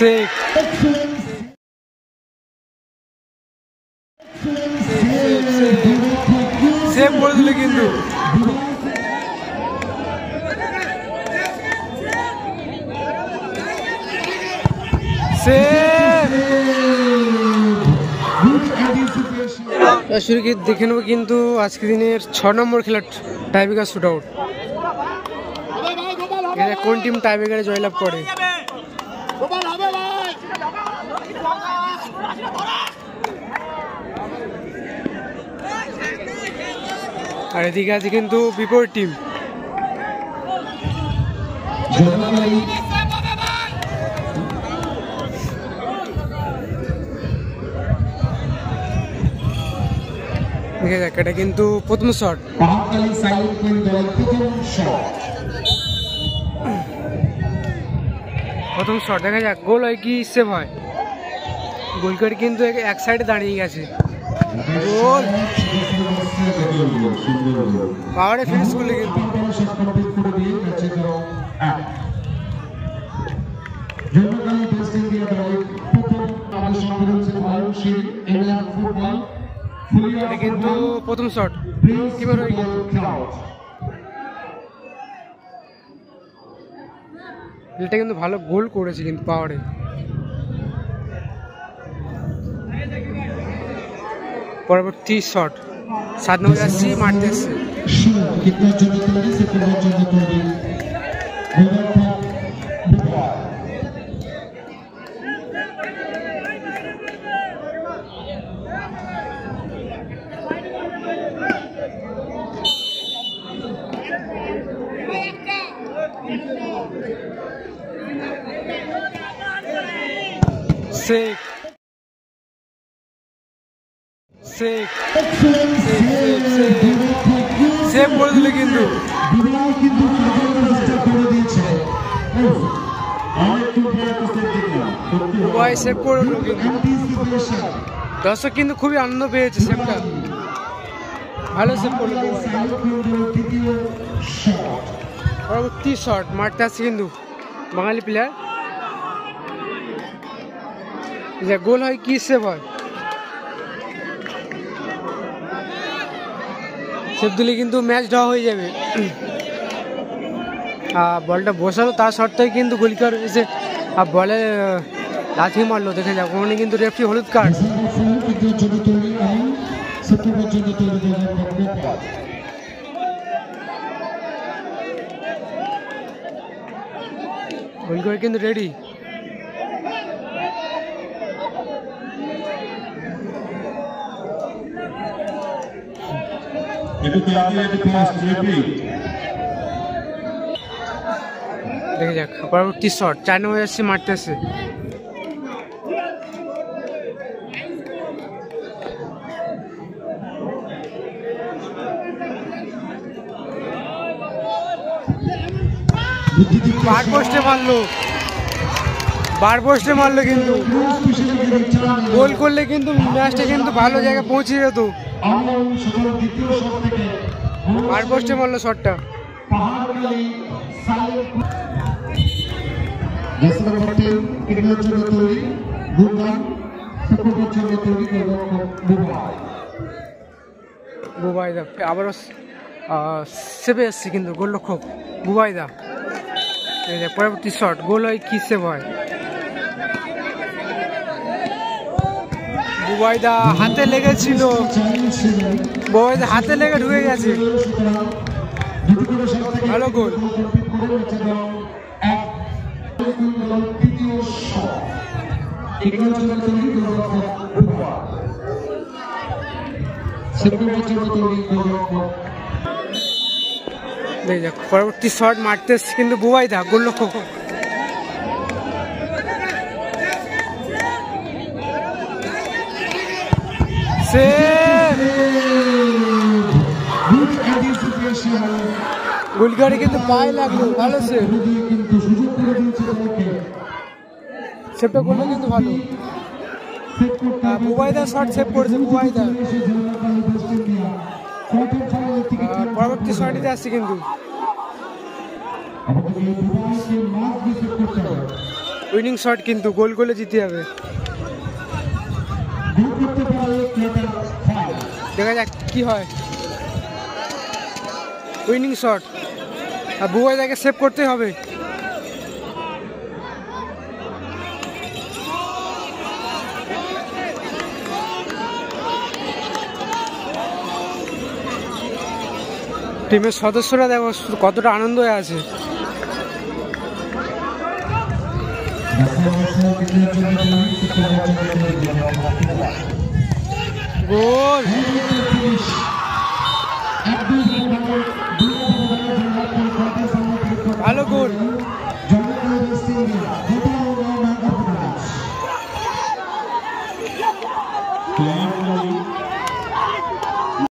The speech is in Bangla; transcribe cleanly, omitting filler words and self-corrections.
শেখ সেভ করে দিলে কিন্তু শুরু দেখে নেবো কিন্তু আজকের দিনের 6 নম্বর খেলার টাইব্রেকার শুট আউট। কোন টিম টাইব্রেকারে জয়লাভ করে? আর এদিকে আছে কিন্তু বিপরীত টিম। দেখে যাক, এটা কিন্তু প্রথম শট। প্রথম শট দেখা যাক গোল হয় কি সেভ হয়। গোলকিপার কিন্তু এক সাইডে দাঁড়িয়ে গেছে। গোল পাওয়ারে ফিনিশ করলে কিন্তু কিন্তু প্রথম শট কিভাবে হয়ে গেল। এটা কিন্তু ভালো গোল করেছে কিন্তু পাওয়ারে। পরবর্তী শট 7 নম্বর আসছি মারতে এসছে। শেখ শেখ সেভ করে দিলে কিন্তু সেভ করে দিল কিন্তু দর্শক কিন্তু খুবই আনন্দ পেয়েছে। সেভটা ভালো সেভ করলো। পরবর্তী শট মারতে আসছে কিন্তু বাঙালি প্লেয়ার। যে গোল হয় কি সেভ হয়? সেভ দিলে কিন্তু ম্যাচ ড্র হয়ে যাবে। বলটা বসালো তার শটটাই কিন্তু গোলকিপার এসে বলে লাথি মারলো। দেখে যাক, ওখানে কিন্তু রেফারি হলুদ কার্ড। গোলকিপার কিন্তু রেডি। দেখে যাক পরবর্তী শট 4 নম্বর আসছে মারতে আসছে। বার পোস্টে মারলো কিন্তু গোল করলে কিন্তু ম্যাচটা কিন্তু ভালো জায়গায় পৌঁছে যেত। বার পোস্টে মারলো শটটা। বুবাইদা আবারও সেভে এসছে কিন্তু গোলরক্ষক বুবাইদা। পরবর্তী শট গোল হয় কি সেভ হয়? বুবাইদা হাতে লেগেছিল, বুবাইদা হাতে লেগে ঢুকে গেছে। ভালো গোল। পরবর্তী শট মারতে কিন্তু বুবাইদা গোলরক্ষক। গোলকিপারে কিন্তু পায়ে লাগলো, ভালো সেভটা করলো কিন্তু ভালো। বুবাইদা শট সেভ করেছে বুবাইদা। পরবর্তী শটে আসছে কিন্তু উইনিং শট, কিন্তু গোল গোলে জিতে যাবে। দেখা যাক কি হয়। উইনিং শট, আর বুবাইদাকে সেভ করতে হবে। টিমের সদস্যরা দেখো কতটা আনন্দ হয়ে আছে। গোল, ভালো গোল।